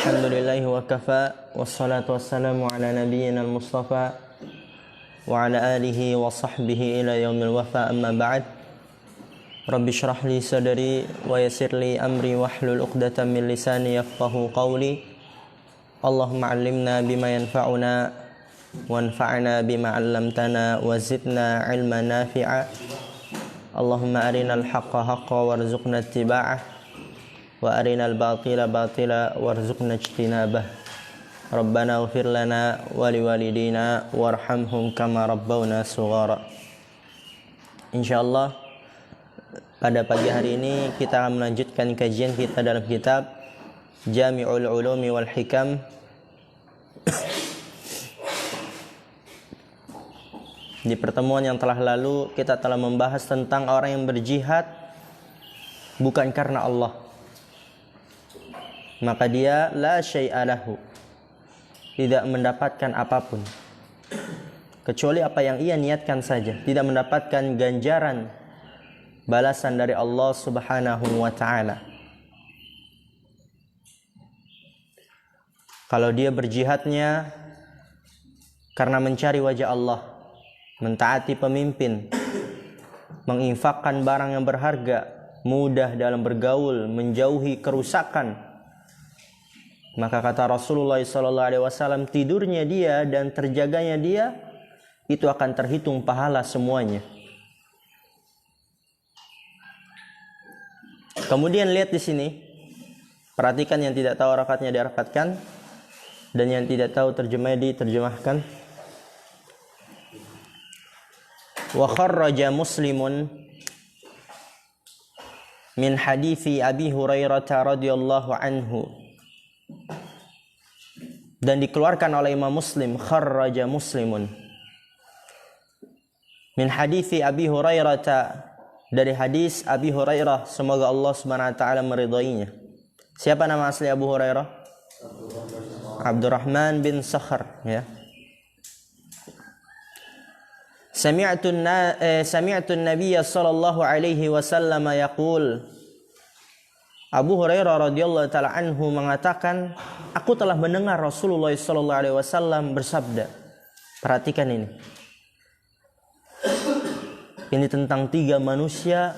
Alhamdulillahi wa kafa, wassalatu wassalamu ala nabiyyina al-mustafa wa ala alihi wa sahbihi ila yaumil wafa, amma ba'd. Rabbi shrah li sadri wa yassir li amri wahlul 'uqdatam min lisani yafqahu qawli. Allahumma 'allimna bima yanfa'una wanfa'na bima 'allamtana wa zidna 'ilman nafi'a. Allahumma arinal haqqa haqqan warzuqna ittiba'ah wa arinal batila batila warzuqna ijtinabah. Rabbana ighfir lana wa liwalidina warhamhum kama rabbawna shighara. Insyaallah pada pagi hari ini kita akan melanjutkan kajian kita dalam kitab Jami'ul Ulumi wal Hikam. Di pertemuan yang telah lalu kita telah membahas tentang orang yang berjihad bukan karena Allah, maka dia la syai'a lahu, tidak mendapatkan apapun kecuali apa yang ia niatkan saja, tidak mendapatkan ganjaran balasan dari Allah Subhanahu wa ta'ala. Kalau dia berjihadnya karena mencari wajah Allah, mentaati pemimpin, menginfakkan barang yang berharga, mudah dalam bergaul, menjauhi kerusakan, maka kata Rasulullah SAW, tidurnya dia dan terjaganya dia itu akan terhitung pahala semuanya. Kemudian lihat di sini, perhatikan yang tidak tahu harakatnya diharapatkan dan yang tidak tahu terjemahnya diterjemahkan. Wa kharraja Muslimun min hadithi Abi Hurairah radhiyallahu anhu, dan dikeluarkan oleh Imam Muslim, kharraja Muslimun min hadithi Abi Hurairah, dari hadis Abi Hurairah, semoga Allah Subhanahu wa taala meridainya. Siapa nama asli Abu Hurairah? Abdurrahman bin Sakhar, ya. Sami'tu an-nabiy sallallahu alaihi wasallam yaqul, Abu Hurairah radhiyallahu taala anhu mengatakan, aku telah mendengar Rasulullah sallallahu alaihi wasallam bersabda. Perhatikan ini. Ini tentang 3 manusia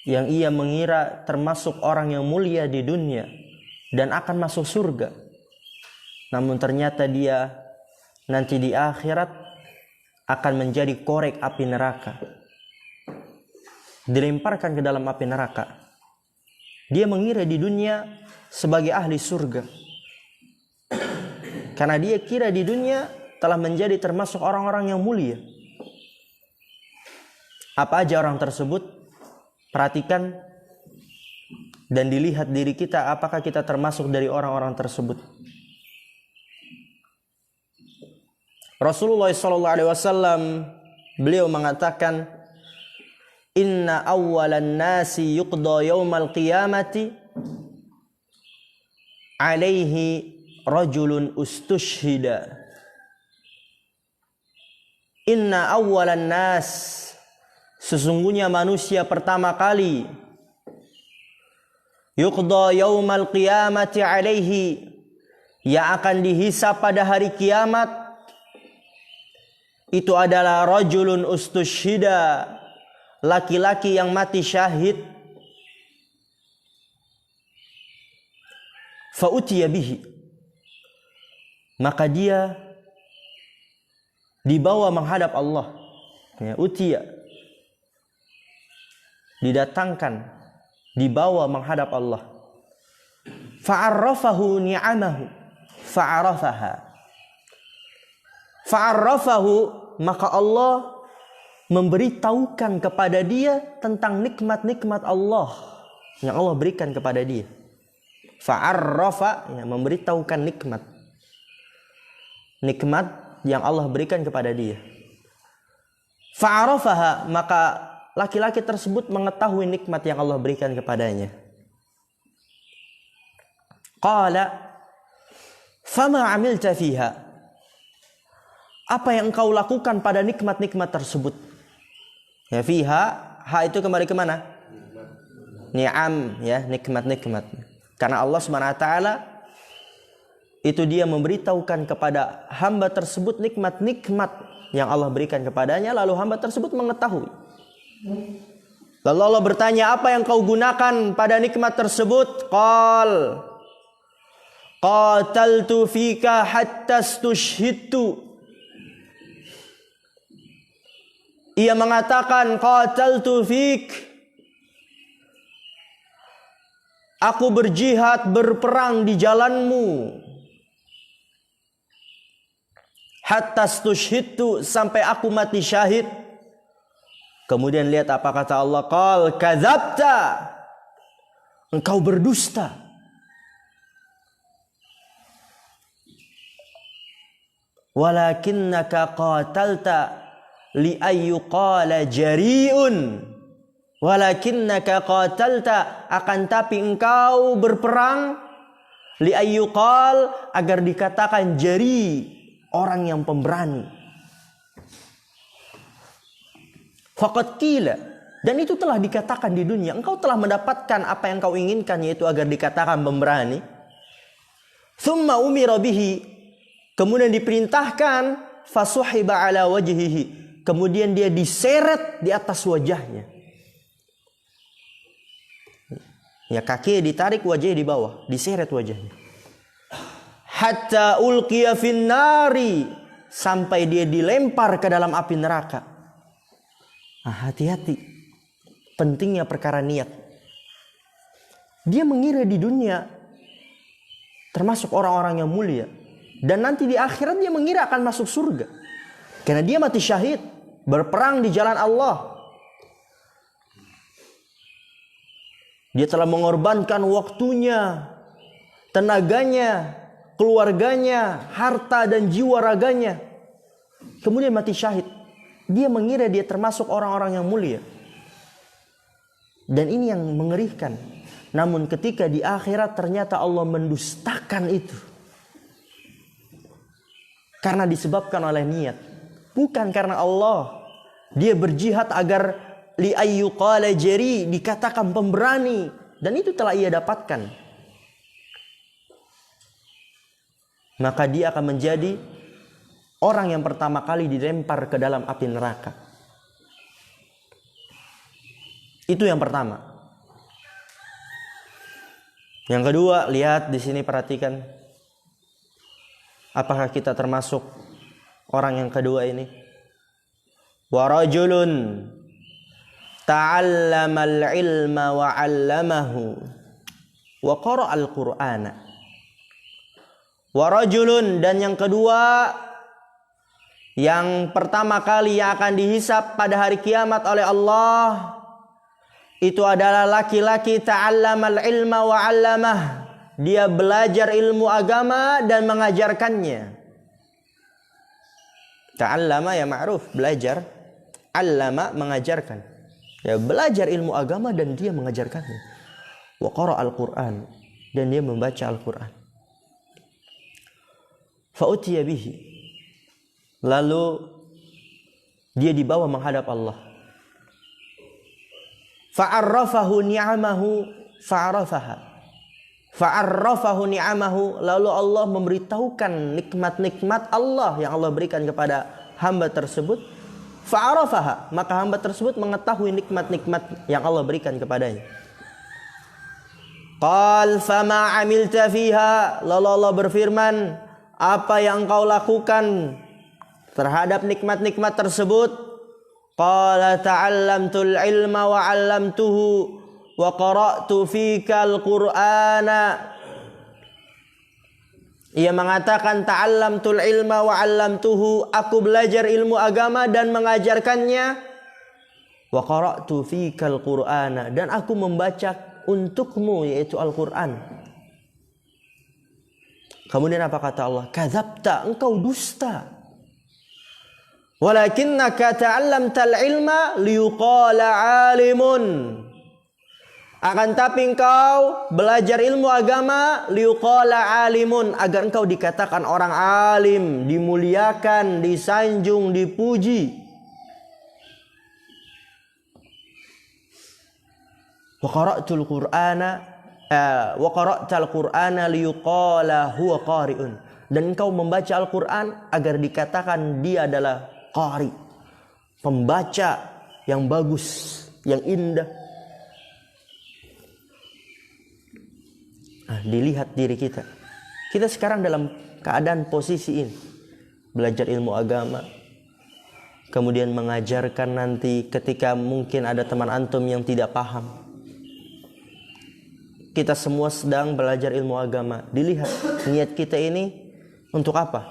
yang ia mengira termasuk orang yang mulia di dunia dan akan masuk surga. Namun ternyata dia nanti di akhirat akan menjadi korek api neraka, dilemparkan ke dalam api neraka. Dia mengira di dunia sebagai ahli surga, karena dia kira di dunia telah menjadi termasuk orang-orang yang mulia. Apa aja orang tersebut? Perhatikan dan dilihat diri kita, apakah kita termasuk dari orang-orang tersebut. Rasulullah SAW beliau mengatakan, Inna awwalan nasi yuqda yawmal qiyamati alaihi rajulun ustushhida. Inna awwalan nas, sesungguhnya manusia pertama kali, yuqda yawmal qiyamati alaihi, yang akan dihisab pada hari kiamat, itu adalah rajulun ustushhida, laki-laki yang mati syahid. Fa'utiya bihi, maka dia dibawa menghadap Allah. Ya, utiya, didatangkan, dibawa menghadap Allah. Fa'arrafahu ni'amahu fa'arafaha. Fa'arrafahu, maka Allah memberitahukan kepada dia tentang nikmat-nikmat Allah yang Allah berikan kepada dia. Fa'arrafa, ya, memberitahukan nikmat yang Allah berikan kepada dia. Fa'arafaha, maka laki-laki tersebut mengetahui nikmat yang Allah berikan kepadanya. Qala fama amilta fiha, apa yang engkau lakukan pada nikmat-nikmat tersebut? Ya, fiha, ha itu kembali ke mana? ni'am, ya, nikmat-nikmat. Karena Allah Subhanahu wa taala itu dia memberitahukan kepada hamba tersebut nikmat-nikmat yang Allah berikan kepadanya, lalu hamba tersebut mengetahui. Lalu Allah bertanya, apa yang kau gunakan pada nikmat tersebut? Qal qataltu fika hatta stushhidtu. Ia mengatakan, qataltu fik, aku berjihad, berperang di jalanmu. Hatta stushhidtu, sampai aku mati syahid. Kemudian lihat apa kata Allah, qal kadzabta, engkau berdusta. Walakinnaka qatalta li ayyuqala jari'un. Walakinnaka qatalta, akan tapi engkau berperang, li ayyuqal, agar dikatakan jari, orang yang pemberani. Faqad qila, dan itu telah dikatakan di dunia, engkau telah mendapatkan apa yang kau inginkan, yaitu agar dikatakan pemberani. Tsumma umira bihi, kemudian diperintahkan, fasuhiba ala wajhihi, kemudian dia diseret di atas wajahnya. Ya, kakinya ditarik, wajahnya di bawah, diseret wajahnya. Hatta ulqiya fin nari, sampai dia dilempar ke dalam api neraka. Nah, hati-hati, pentingnya perkara niat. Dia mengira di dunia termasuk orang-orang yang mulia, dan nanti di akhirat dia mengira akan masuk surga karena dia mati syahid, berperang di jalan Allah. Dia telah mengorbankan waktunya, tenaganya, keluarganya, harta dan jiwa raganya, kemudian mati syahid. Dia mengira dia termasuk orang-orang yang mulia, dan ini yang mengerikan. Namun ketika di akhirat ternyata Allah mendustakan itu, karena disebabkan oleh niat, bukan karena Allah. Dia berjihad agar li ayyuqala jari, dikatakan pemberani, dan itu telah ia dapatkan. Maka dia akan menjadi orang yang pertama kali dilempar ke dalam api neraka. Itu yang pertama. Yang kedua, lihat di sini, perhatikan. Apakah kita termasuk orang yang kedua ini? Wa rajulun ta'allamal ilma wa 'allamahu wa qara'al qur'ana. Wa rajulun, dan yang kedua, yang pertama kali yang akan dihisab pada hari kiamat oleh Allah, itu adalah laki-laki ta'allamal ilma wa 'allamah. Dia belajar ilmu agama dan mengajarkannya. Ta'allama ya ma'ruf, belajar. 'Allama, mengajarkan. Ya, belajar ilmu agama dan dia mengajarkannya. Wa qara'al Qur'an, dan dia membaca Al-Qur'an. Fa'utiya bihi, lalu dia dibawa menghadap Allah. Fa'arrafahu ni'amahu fa'arafaha. Fa'arrafahu ni'amahu, lalu Allah memberitahukan nikmat-nikmat Allah yang Allah berikan kepada hamba tersebut. Fa'arafaha, maka hamba tersebut mengetahui nikmat-nikmat yang Allah berikan kepadanya. Qal fama 'amilta fiha, lalu Allah berfirman, apa yang kau lakukan terhadap nikmat-nikmat tersebut? Qala ta'allamtul ilma wa 'allamtuhu wa qara'tu fikal qur'ana. Ia mengatakan, ta'allamtul ilma wa 'allamtuhu, aku belajar ilmu agama dan mengajarkannya. Wa qara'tu fikal qur'ana, dan aku membaca untukmu, yaitu Al-Qur'an. Kemudian apa kata Allah? Kadzabta, engkau dusta. Walakinnaka ta'allamtal ilma liyuqala 'alimun. Akan tapi engkau belajar ilmu agama liyuqala 'alimun, agar engkau dikatakan orang alim, dimuliakan, disanjung, dipuji. Wa qara'tul Qur'ana liyuqala huwa qari'un. Dan engkau membaca Al-Qur'an agar dikatakan dia adalah qari, pembaca yang bagus, yang indah. Nah, dilihat diri kita. Kita sekarang dalam keadaan posisi ini, belajar ilmu agama, kemudian mengajarkan nanti ketika mungkin ada teman antum yang tidak paham. Kita semua sedang belajar ilmu agama. Dilihat niat kita ini untuk apa?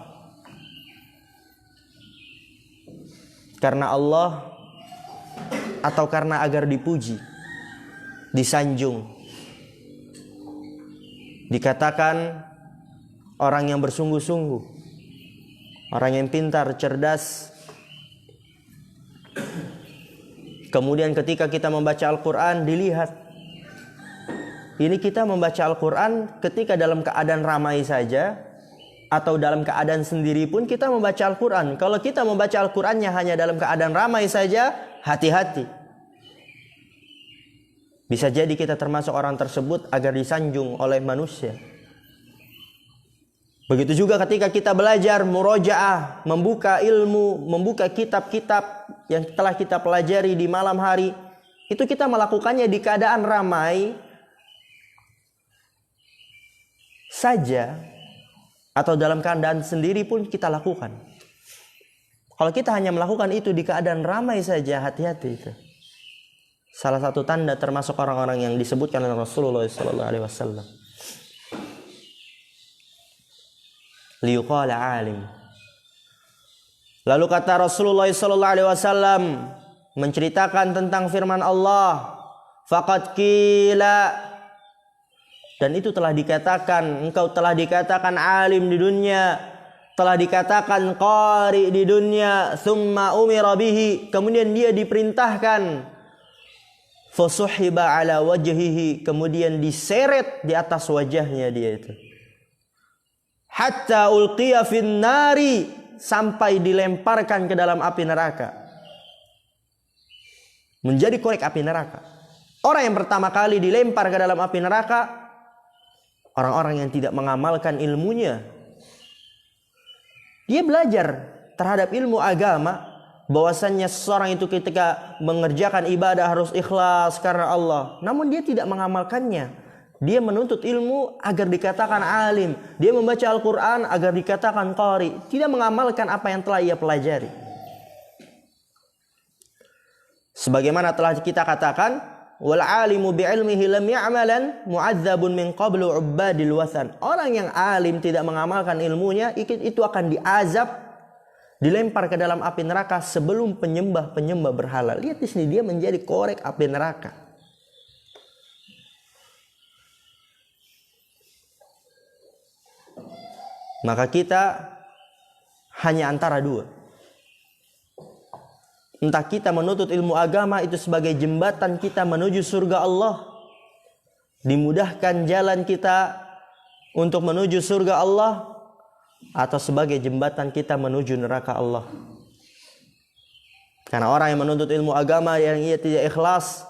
Karena Allah atau karena agar dipuji, disanjung, dikatakan orang yang bersungguh-sungguh, orang yang pintar, cerdas. Kemudian ketika kita membaca Al-Quran, dilihat ini kita membaca Al-Quran ketika dalam keadaan ramai saja atau dalam keadaan sendiri pun kita membaca Al-Quran. Kalau kita membaca Al-Qurannya hanya dalam keadaan ramai saja, hati-hati. Bisa jadi kita termasuk orang tersebut agar disanjung oleh manusia. Begitu juga ketika kita belajar murojaah, membuka ilmu, membuka kitab-kitab yang telah kita pelajari di malam hari, itu kita melakukannya di keadaan ramai saja atau dalam keadaan sendiri pun kita lakukan. Kalau kita hanya melakukan itu di keadaan ramai saja, hati-hati itu. Salah satu tanda termasuk orang-orang yang disebutkan oleh Rasulullah SAW. Liyuqala alim. Lalu kata Rasulullah SAW menceritakan tentang firman Allah, faqad qila, dan itu telah dikatakan, engkau telah dikatakan alim di dunia, telah dikatakan qari di dunia, thumma umira bihi, kemudian dia diperintahkan, fasuhiba ala wajhihi, kemudian diseret di atas wajahnya dia itu, hatta ulqiya fin nari, sampai dilemparkan ke dalam api neraka, menjadi korek api neraka. Orang yang pertama kali dilempar ke dalam api neraka, orang-orang yang tidak mengamalkan ilmunya. Dia belajar terhadap ilmu agama, bahwasannya seseorang itu ketika mengerjakan ibadah harus ikhlas karena Allah. Namun dia tidak mengamalkannya. Dia menuntut ilmu agar dikatakan alim. Dia membaca Al-Quran agar dikatakan qari. Tidak mengamalkan apa yang telah ia pelajari. Sebagaimana telah kita katakan, wal alimu bi'ilmihi lam ya'malan mu'adzabun min qablu ubbadil wathan. Orang yang alim tidak mengamalkan ilmunya, itu akan diazab, dilempar ke dalam api neraka sebelum penyembah-penyembah berhala. Lihat di sini, dia menjadi korek api neraka. Maka kita hanya antara dua. Entah kita menuntut ilmu agama itu sebagai jembatan kita menuju surga Allah, dimudahkan jalan kita untuk menuju surga Allah, atau sebagai jembatan kita menuju neraka Allah. Karena orang yang menuntut ilmu agama yang ia tidak ikhlas,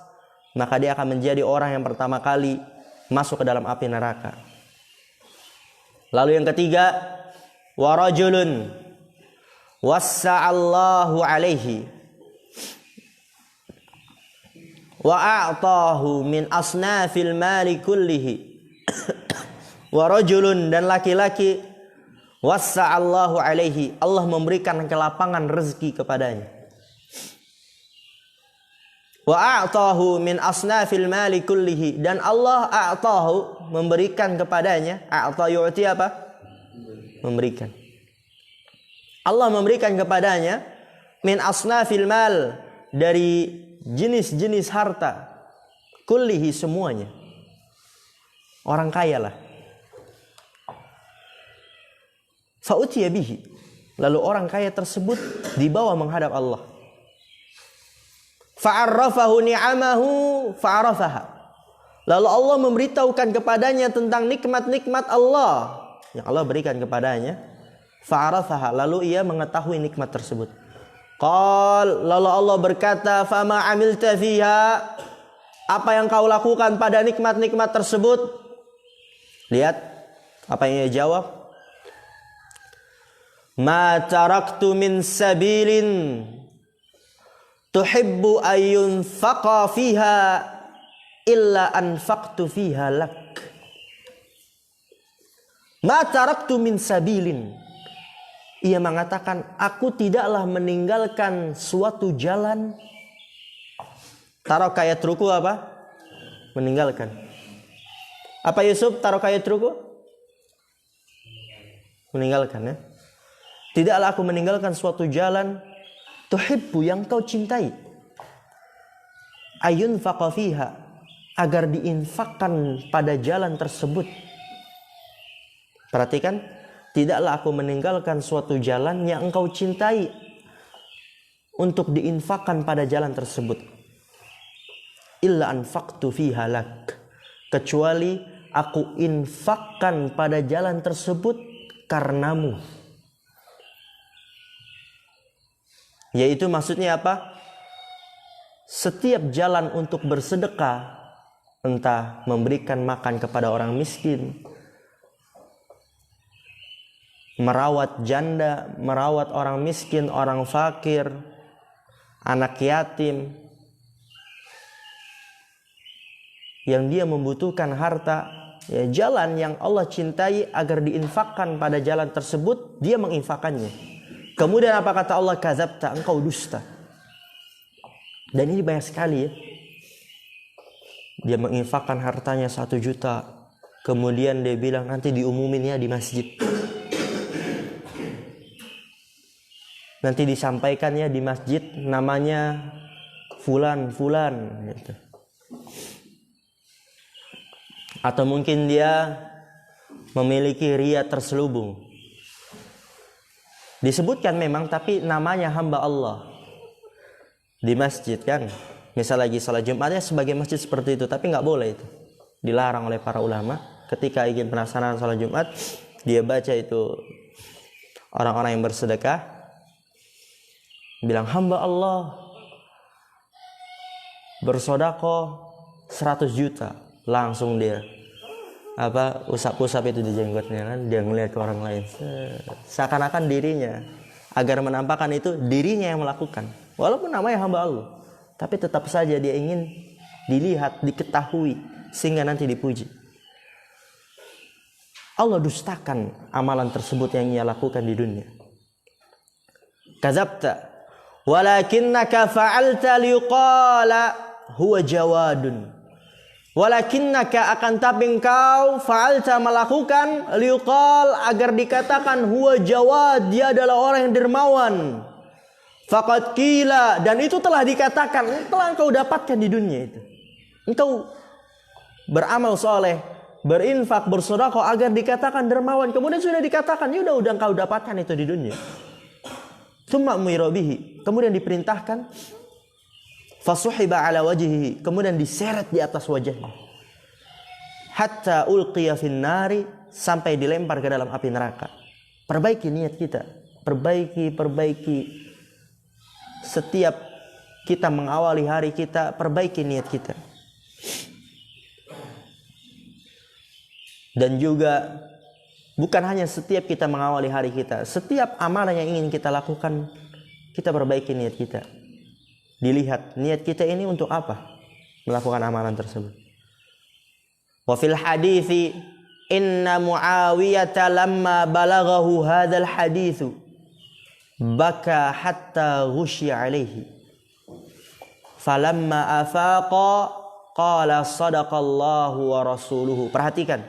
maka dia akan menjadi orang yang pertama kali masuk ke dalam api neraka. Lalu yang ketiga, wa rajulun wassa'allahu alaihi wa a'tahu min asnafil mali kullihi. Wa rajulun, dan laki-laki, wassa'allahu alaihi, Allah memberikan kelapangan rezeki kepadanya. Wa a'tahu min asnafil mali kullihi, dan Allah a'tahu, memberikan kepadanya. A'ta yu'ti apa? Memberikan. Allah memberikan kepadanya min asnafil mal, dari jenis-jenis harta, kullihi, semuanya. Orang kaya lah. Fa'utiya bihi, lalu orang kaya tersebut dibawa menghadap Allah. Fa'arrafahu ni'amahu fa'arafaha, lalu Allah memberitahukan kepadanya tentang nikmat-nikmat Allah yang Allah berikan kepadanya. Fa'arafaha, lalu ia mengetahui nikmat tersebut. Qal, lalu Allah berkata, fama amilta fiha, Apa yang kau lakukan pada nikmat-nikmat tersebut? Lihat apa yang dia jawab. Ma taraktu min sabilin tuhibbu ayyunfaqa fiha illa anfaqtu fiha lak. Ma taraktu min sabilin. Ia mengatakan, aku tidaklah meninggalkan suatu jalan. Taraka yatruku apa? Meninggalkan. Apa Yusuf? Taraka yatruku? Meninggalkan ya. Tidaklah aku meninggalkan suatu jalan tuhibbu yang kau cintai. Ayun faqafiha, agar diinfakkan pada jalan tersebut. Perhatikan, tidaklah aku meninggalkan suatu jalan yang engkau cintai untuk diinfakkan pada jalan tersebut. Illa anfaqtu fiha lak, kecuali aku infakkan pada jalan tersebut karenamu. Yaitu maksudnya apa? Setiap jalan untuk bersedekah, entah memberikan makan kepada orang miskin, merawat janda, merawat orang miskin, orang fakir, anak yatim, yang dia membutuhkan harta, ya, jalan yang Allah cintai agar diinfakkan pada jalan tersebut, dia menginfakkannya. Kemudian apa kata Allah? Kadzabta, engkau dusta. Dan ini banyak sekali ya. Dia menginfakkan hartanya 1 juta, kemudian dia bilang nanti diumumin ya di masjid, nanti disampaikannya di masjid, namanya fulan gitu. Atau mungkin dia memiliki riya terselubung. Disebutkan memang, tapi namanya hamba Allah di masjid kan. Misal lagi salat Jumatnya sebagai masjid seperti itu, tapi nggak boleh itu. Dilarang oleh para ulama. Ketika ingin pelaksanaan salat Jumat, dia baca itu orang-orang yang bersedekah, bilang hamba Allah bersedekah 100 juta. Langsung dia usap-usap itu di jenggotnya kan, dia ngelihat ke orang lain, seakan-akan dirinya, agar menampakkan itu dirinya yang melakukan, walaupun namanya hamba Allah, tapi tetap saja dia ingin dilihat, diketahui, sehingga nanti dipuji. Allah dustakan amalan tersebut yang ia lakukan di dunia. Kadzabta walakinnaka fa'alta liqala huwa jawadun. Walakinnaka, akan tapi engkau fa'alta, melakukan, liqal, agar dikatakan huwa jawad, dia adalah orang yang dermawan. Faqad qila, dan itu telah dikatakan, telah engkau dapatkan di dunia itu. Engkau beramal soleh, berinfak, bersedekah agar dikatakan dermawan. Kemudian sudah dikatakan, ya udah engkau dapatkan itu di dunia. Tsumma umira bihi, kemudian diperintahkan, fasuhiba ala wajhihi, kemudian diseret di atas wajahnya, hatta ulqiya fin nari, sampai dilempar ke dalam api neraka. Perbaiki niat kita, perbaiki setiap kita mengawali hari kita, perbaiki niat kita. Dan juga bukan hanya setiap kita mengawali hari kita, setiap amalan yang ingin kita lakukan, kita perbaiki niat kita. Dilihat niat kita ini untuk apa melakukan amalan tersebut. Wa fil hadithi inna Muawiyah lamma balaghahu hadzal haditsu baka hatta ghusya alaihi falamma afaqa qala sadaqallahu wa rasuluhu. Perhatikan.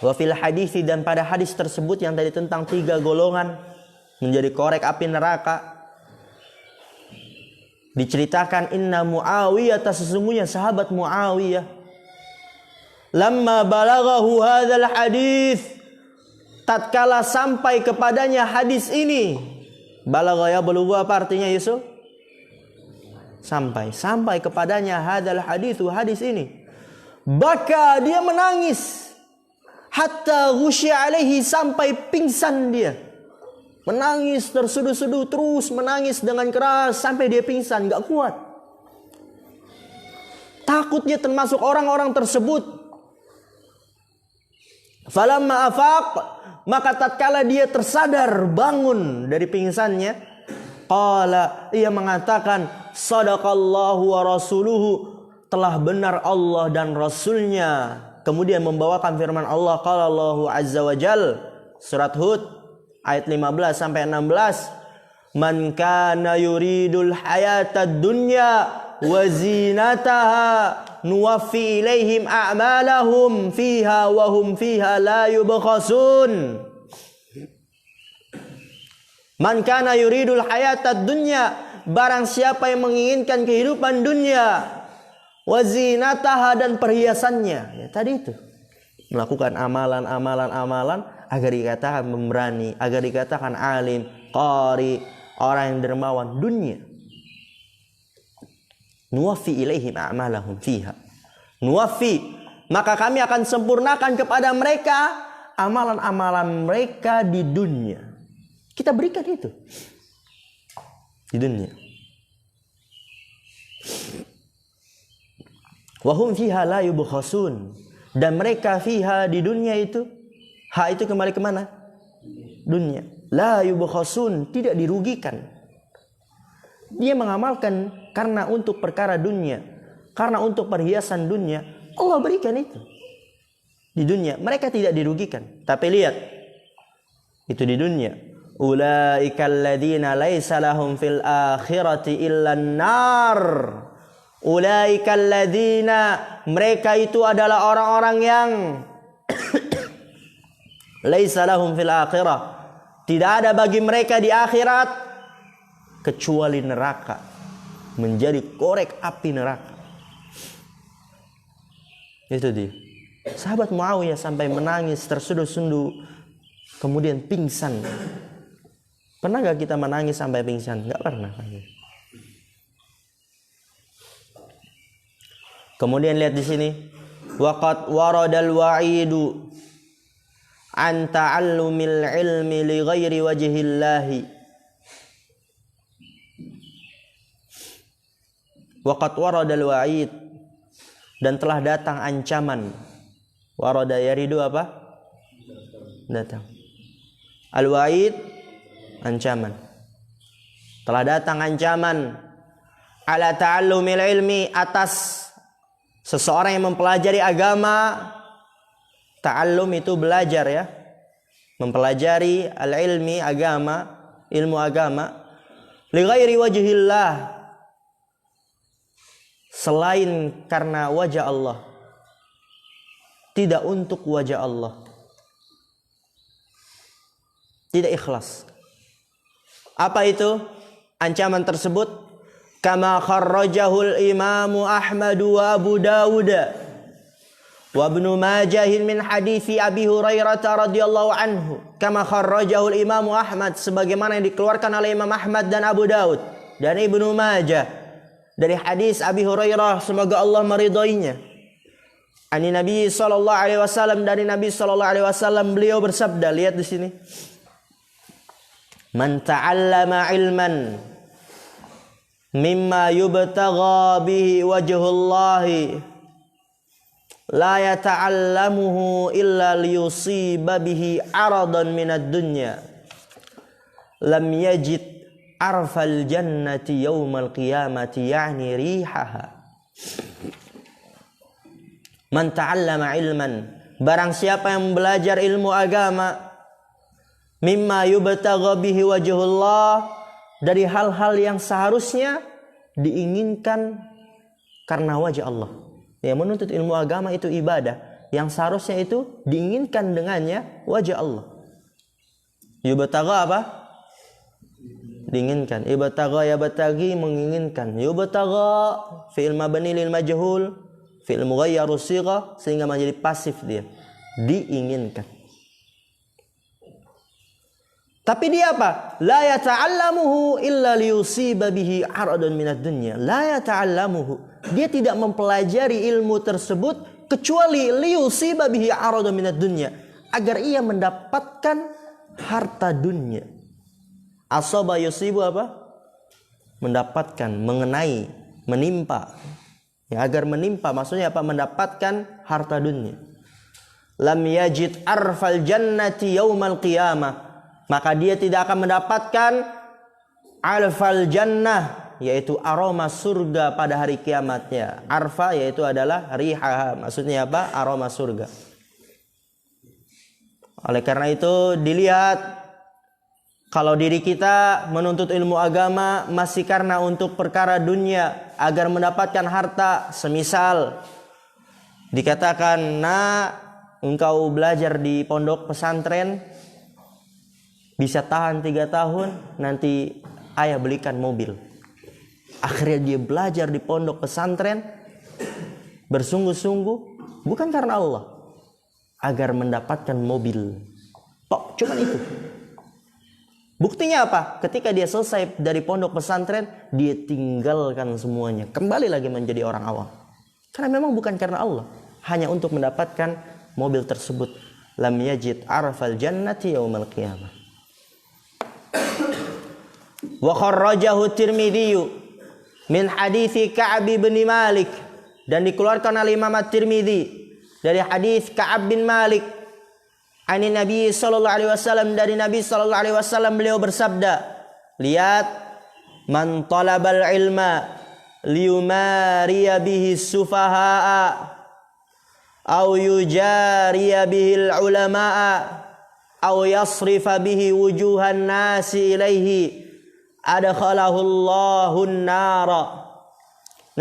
Wa fil hadithi, dan pada hadis tersebut yang tadi tentang 3 golongan menjadi korek api neraka, diceritakan inna Muawiyah, sesungguhnya sahabat Muawiyah, lamma balaghahu hadzal hadis, tatkala sampai kepadanya hadis ini. Balagha ya belughu, apa artinya Yusuf? Sampai kepadanya hadzal hadis ini. Baka, dia menangis, hatta ghusya alaihi, sampai pingsan dia. Menangis terseduh-seduh, terus menangis dengan keras sampai dia pingsan, gak kuat. Takut dia termasuk orang-orang tersebut. Falamma afaq, maka tatkala dia tersadar, bangun dari pingsannya, qala, ia mengatakan, sadaqallahu wa rasuluhu, telah benar Allah dan Rasulnya. Kemudian membawakan firman Allah, qala Allahu azza wa jal, surat Hud ayat 15 sampai 16, man kana yuridul hayatad dunya wa zinataha nuwaffi ilaihim a'malahum fiha wa hum fiha la yubkhasun. Man kana yuridul hayatad dunya, barang siapa yang menginginkan kehidupan dunia, wa zinataha, dan perhiasannya. Ya, tadi itu. Melakukan amalan agar dikatakan pemberani, agar dikatakan alim, qari, orang yang dermawan dunia. Nuwaffi ilaihim a'malahum fiha. Nuwaffi, maka kami akan sempurnakan kepada mereka amalan-amalan mereka di dunia. Kita berikan itu di dunia. Wa hum fiha la yubkhasun, dan mereka fiha di dunia itu, ha itu kembali ke mana? Dunia. La yubkhasun, tidak dirugikan. Dia mengamalkan karena untuk perkara dunia, karena untuk perhiasan dunia, Allah berikan itu di dunia. Mereka tidak dirugikan. Tapi lihat, itu di dunia. Ulaikal ladzina laisa lahum fil akhirati illan nar. Ulaikal ladzina, mereka itu adalah orang-orang yang laisa lahum fil akhirah, tidak ada bagi mereka di akhirat kecuali neraka, menjadi korek api neraka. Itu dia. Sahabat Muawiyah sampai menangis tersundu-sundu, kemudian pingsan. Pernah gak kita menangis sampai pingsan? Gak pernah. Kemudian lihat di sini, waqad waradal wa'idu an ta'allumil ilmi li ghairi wajhillahi. Waqad waradal wa'id, dan telah datang ancaman. Warada yaridu apa? Datang. Al-wa'id, ancaman. Telah datang ancaman ala ta'allumil ilmi, atas seseorang yang mempelajari agama. Ta'allum itu belajar ya, mempelajari, al-ilmi agama, ilmu agama, li ghairi wajhillah, selain karena wajah Allah, tidak untuk wajah Allah, tidak ikhlas. Apa itu ancaman tersebut? Kama kharrajahul Imam Ahmad wa Abu Dawud wa Ibnu Majah min hadithi Abi Hurairah radhiyallahu anhu. Kama kharrajahul Imam Ahmad, sebagaimana yang dikeluarkan oleh Imam Ahmad dan Abu Dawud dan Ibnu Majah dari hadis Abi Hurairah, semoga Allah meridhoinya. Ani Nabi sallallahu alaihi wasallam, dari Nabi sallallahu alaihi wasallam, beliau bersabda, lihat di sini. Man ta'allama ilman mimma yubtagha bihi wajhullahi la yata'allamuhu illa liyusiba bihi aradan minad dunya lam yajid arfal jannati yawmal qiyamati, yani rihaha. Man ta'allama ilman, barang siapa yang belajar ilmu agama, mimma yubtagha bihi wajhullah, dari hal-hal yang seharusnya diinginkan karena wajah Allah. Ya, menuntut ilmu agama itu ibadah, yang seharusnya itu diinginkan dengannya wajah Allah. Yubtagha apa? Diinginkan. Ibtagha yabtaghi, menginginkan. Yubtagha fi'il mabni lil majhul, fi'il mughayyar sigha, sehingga menjadi pasif dia. Diinginkan. Tapi dia apa? La yata'allamuhu illa liyusiba bihi aradan minad dunya. La yata'allamuhu. Dia tidak mempelajari ilmu tersebut kecuali liyusiba bihi aradan minad dunya, agar ia mendapatkan harta dunia. Asaba yusibu apa? Mendapatkan, mengenai, menimpa. Ya, agar menimpa, maksudnya apa? Mendapatkan harta dunia. Lam yajid arfal jannati yaumal qiyamah. Maka dia tidak akan mendapatkan arfal jannah, yaitu aroma surga pada hari kiamatnya. Arfa yaitu adalah riha, maksudnya apa? Aroma surga. Oleh karena itu dilihat, kalau diri kita menuntut ilmu agama masih karena untuk perkara dunia agar mendapatkan harta, semisal dikatakan, engkau belajar di pondok pesantren bisa tahan 3 tahun, nanti ayah belikan mobil. Akhirnya dia belajar di pondok pesantren bersungguh-sungguh, bukan karena Allah, agar mendapatkan mobil. Cuman itu. Buktinya apa? Ketika dia selesai dari pondok pesantren, dia tinggalkan semuanya, kembali lagi menjadi orang awam. Karena memang bukan karena Allah, hanya untuk mendapatkan mobil tersebut. Lam yajid arfal jannati yaumal qiyamah. Wa kharrajahu Tirmidzi min hadithi Ka'ab bin Malik, dan dikeluarkan oleh Imam At-Tirmidzi dari hadis Ka'ab bin Malik ani Nabi sallallahu alaihi wasallam, dari Nabi sallallahu alaihi wasallam beliau bersabda, lihat, man talabal ilma liyumariya bihi sufaha'a aw yujariya bihil ulama'a aw yasrifa bihi wujuhan nasi ilaihi adkhalahu Allahun nara.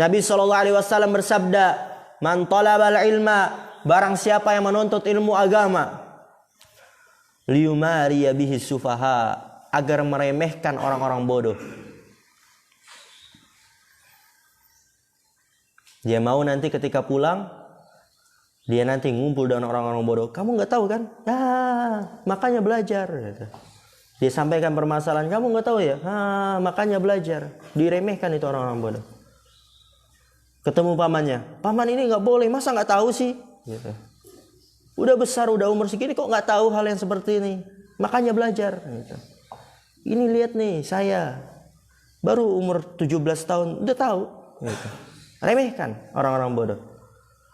Nabi SAW bersabda, man talabal ilma, barang siapa yang menuntut ilmu agama, liyumariya bihi sufaha, agar meremehkan orang-orang bodoh. Dia mau nanti ketika pulang, dia nanti ngumpul dengan orang-orang bodoh. Kamu nggak tahu kan? Ya, makanya belajar. Dia sampaikan permasalahan, kamu nggak tahu ya? Makanya belajar. Diremehkan itu orang-orang bodoh. Ketemu pamannya, paman ini nggak boleh, masa nggak tahu sih? Gitu. Udah besar, udah umur segini kok nggak tahu hal yang seperti ini? Makanya belajar. Gitu. Ini lihat nih, saya baru umur 17 tahun udah tahu. Gitu. Remehkan orang-orang bodoh.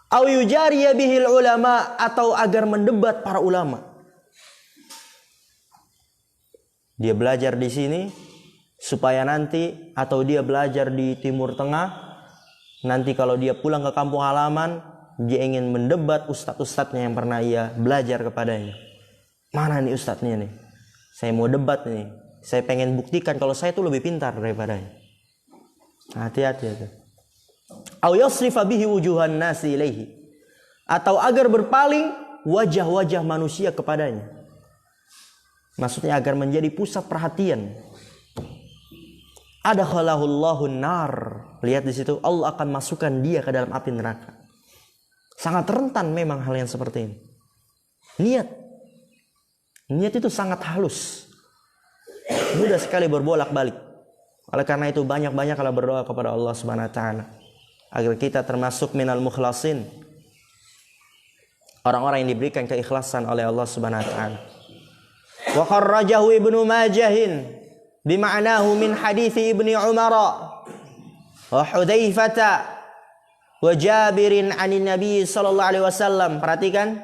Au yujariya bihil ulama, atau agar mendebat para ulama. Dia belajar di sini supaya nanti, atau dia belajar di Timur Tengah, nanti kalau dia pulang ke kampung halaman, dia ingin mendebat ustadz-ustadznya yang pernah ia belajar kepadanya. Mana nih ustadznya nih? Saya mau debat nih. Saya pengen buktikan kalau saya tuh lebih pintar daripadanya. Hati-hati itu. Au yasrifa bihi wujuhan nasi ilaihi, atau agar berpaling wajah-wajah manusia kepadanya. Maksudnya agar menjadi pusat perhatian. Adkhalahu Allahun nar. Lihat di situ, Allah akan masukkan dia ke dalam api neraka. Sangat rentan memang hal yang seperti ini. Niat itu sangat halus. Mudah sekali berbolak-balik. Oleh karena itu banyak-banyak kalau berdoa kepada Allah Subhanahu wa taala agar kita termasuk minal mukhlasin. Orang-orang yang diberikan keikhlasan oleh Allah Subhanahu wa taala. Wa kharrajahu Ibnu Majahin bima'nahu min hadithi Ibni Umar wa Hudzaifah wa Jabirin 'anin Nabi sallallahu alaihi wasallam. Perhatikan,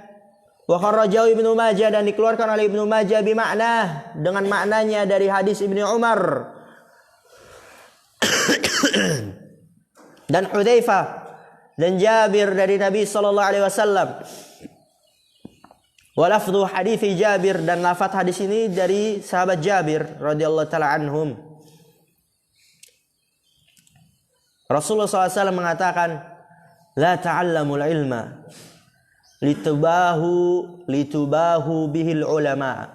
wa kharrajahu Ibnu Majah, dan dikeluarkan oleh Ibnu Majah bima'nah, dengan maknanya dari hadis Ibni Umar dan Hudzaifah dan Jabir dari Nabi sallallahu alaihi wasallam. Wa lafdhu hadis Jabir, dan lafaz hadis ini dari sahabat Jabir radhiyallahu taala anhum. Rasulullah SAW mengatakan, la ta'allamul ilma litubahu bihil ulama.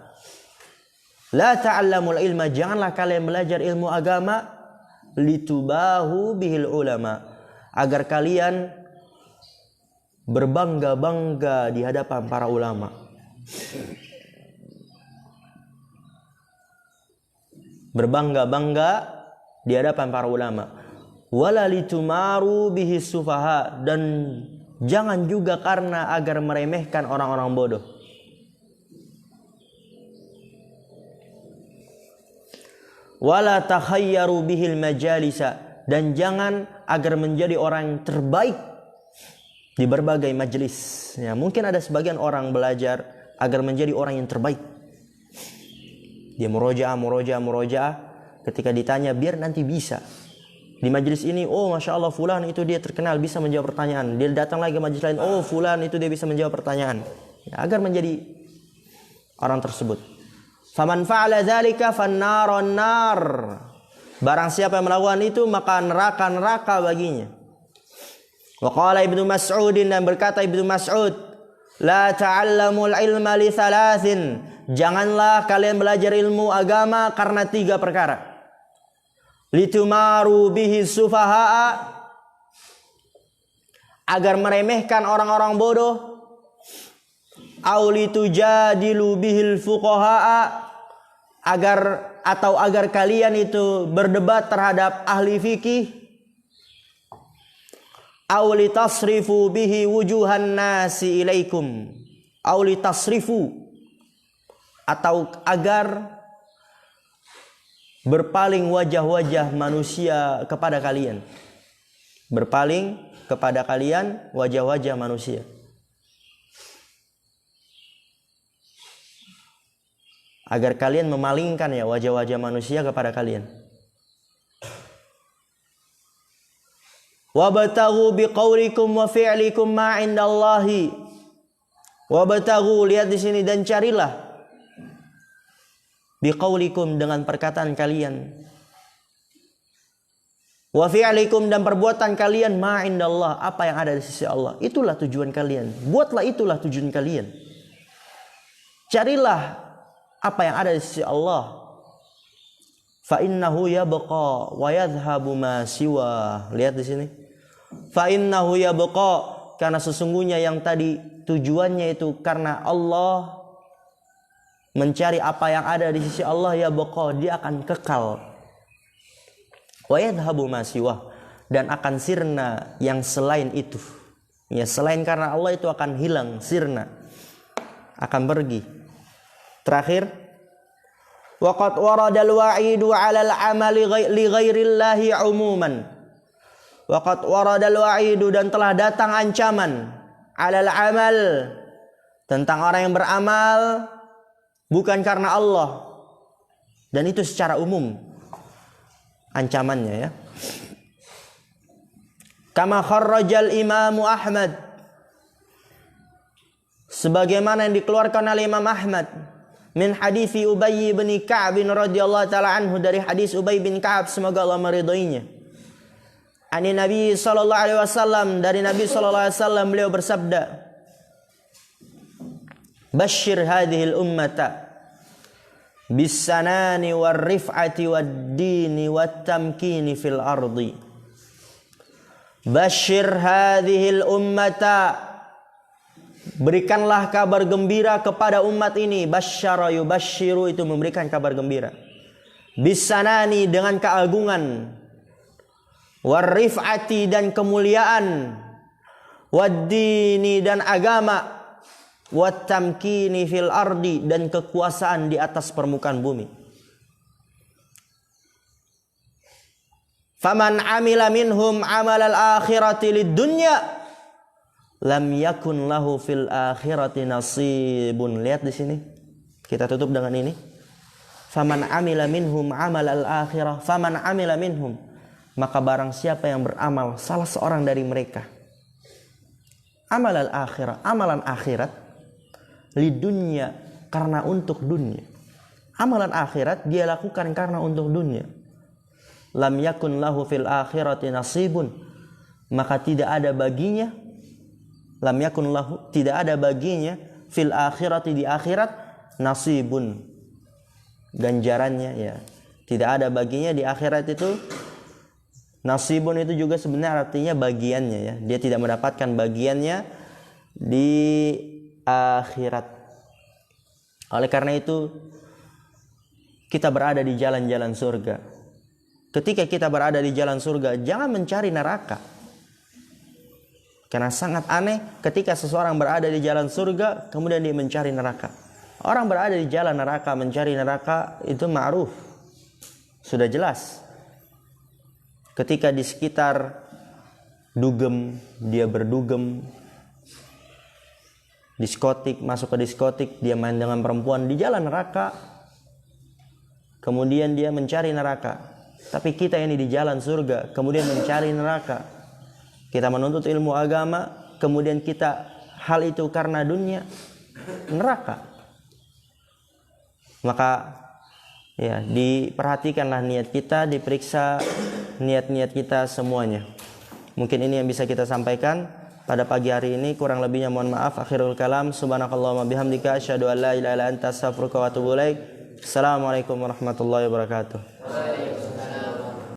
La ta'allamul ilma, janganlah kalian belajar ilmu agama litubahu bihil ulama, agar kalian berbangga-bangga di hadapan para ulama. Berbangga-bangga di hadapan para ulama. Wala litumaru bihi sufaha, dan jangan juga karena agar meremehkan orang-orang bodoh. Wala takhayyaru bihil majalisa, dan jangan agar menjadi orang yang terbaik di berbagai majelis. Ya, mungkin ada sebagian orang belajar agar menjadi orang yang terbaik. Dia murojaah. Ketika ditanya biar nanti bisa. Di majelis ini, oh Masya Allah fulan itu dia terkenal bisa menjawab pertanyaan. Dia datang lagi ke majelis lain, oh fulan itu dia bisa menjawab pertanyaan. Ya, agar menjadi orang tersebut. Faman fa'ala dzalika fannaron nar. Barang siapa yang melakukan itu maka neraka baginya. Wa qala Ibnu Mas'ud, dan berkata Ibnu Mas'ud, la ta'allamul ilma li thalathin. Janganlah kalian belajar ilmu agama karena 3 perkara. Litumaru bihi sufaha'a, agar meremehkan orang-orang bodoh. Au litujadilu bihil fuqaha'a, agar kalian itu berdebat terhadap ahli fikih. Au litasrifu bihi wujuhan nasi ilaikum. Au litasrifu, atau agar berpaling wajah-wajah manusia kepada kalian. Berpaling kepada kalian wajah-wajah manusia. Agar kalian memalingkan ya wajah-wajah manusia kepada kalian. Wabtaghu biqaulikum wa fi'likum ma 'indallahi. Wabtaghu, lihat di sini, dan carilah biqaulikum, dengan perkataan kalian, wa fi'likum, dan perbuatan kalian, ma 'indallah, apa yang ada di sisi Allah. Itulah tujuan kalian. Buatlah itulah tujuan kalian. Carilah apa yang ada di sisi Allah. Fa innahu yabqa wa yadhhabu ma siwa. Lihat di sini. Fa innahu yabqa, karena sesungguhnya yang tadi tujuannya itu karena Allah, mencari apa yang ada di sisi Allah, yabqa, dia akan kekal. Wa yadhhabu ma siwa, dan akan sirna yang selain itu. Ya, selain karena Allah itu akan hilang, sirna, akan pergi. Terakhir, waqad waradal wa'idu 'alal 'amali li ghairillahi 'umuman. Waqad waradal wa'idu, dan telah datang ancaman, 'alal 'amal, tentang orang yang beramal bukan karena Allah, dan itu secara umum ancamannya ya. Kama kharrajal Imamu Ahmad, sebagaimana yang dikeluarkan oleh Imam Ahmad, min hadisi Ubay bin Ka'ab radhiyallahu taala anhu, dari hadis Ubay bin Ka'ab, semoga Allah meridhoinya. Ani Nabi sallallahu alaihi wasallam, dari Nabi sallallahu alaihi wasallam, beliau bersabda, Bashir hadhil ummata bisanani war rif'ati wad dini wat tamkini fil ardi. Bashir hadhil ummata, berikanlah kabar gembira kepada umat ini. Basyara yubasyiru, itu memberikan kabar gembira. Bisanani, dengan keagungan. Warrif'ati, dan kemuliaan. Waddini, dan agama. Wattamkini fil ardi, dan kekuasaan di atas permukaan bumi. Faman amila minhum amalal akhirati lid dunya, lam yakun lahu fil akhirati nasibun. Lihat di sini. Kita tutup dengan ini. Faman amila minhum amalal akhirah. Faman amila minhum, maka barang siapa yang beramal, salah seorang dari mereka, amalal akhirah, amalan akhirat, lidunya, karena untuk dunia. Amalan akhirat dia lakukan karena untuk dunia. Lam yakun lahu fil akhirati nasibun, maka tidak ada baginya. Lam yakun lahu, tidak ada baginya, fil akhirati, di akhirat, nasibun, ganjarannya ya. Tidak ada baginya di akhirat itu. Nasibun itu juga sebenarnya artinya bagiannya ya. Dia tidak mendapatkan bagiannya di akhirat. Oleh karena itu kita berada di jalan-jalan surga. Ketika kita berada di jalan surga, jangan mencari neraka. Karena sangat aneh ketika seseorang berada di jalan surga kemudian dia mencari neraka. Orang berada di jalan neraka, mencari neraka, itu ma'ruf, sudah jelas. Ketika di sekitar dugem, dia berdugem, diskotik, masuk ke diskotik, dia main dengan perempuan di jalan neraka. Kemudian dia mencari neraka. Tapi kita ini di jalan surga, kemudian mencari neraka. Kita menuntut ilmu agama, kemudian kita hal itu karena dunia, neraka. Maka ya, diperhatikanlah niat kita, diperiksa niat-niat kita semuanya. Mungkin ini yang bisa kita sampaikan pada pagi hari ini. Kurang lebihnya mohon maaf. Akhirul kalam. Subhanakallahumma bihamdika asyhadu an la ilaha illa anta astaghfiruka wa atubu ilaik. Assalamualaikum warahmatullahi wabarakatuh.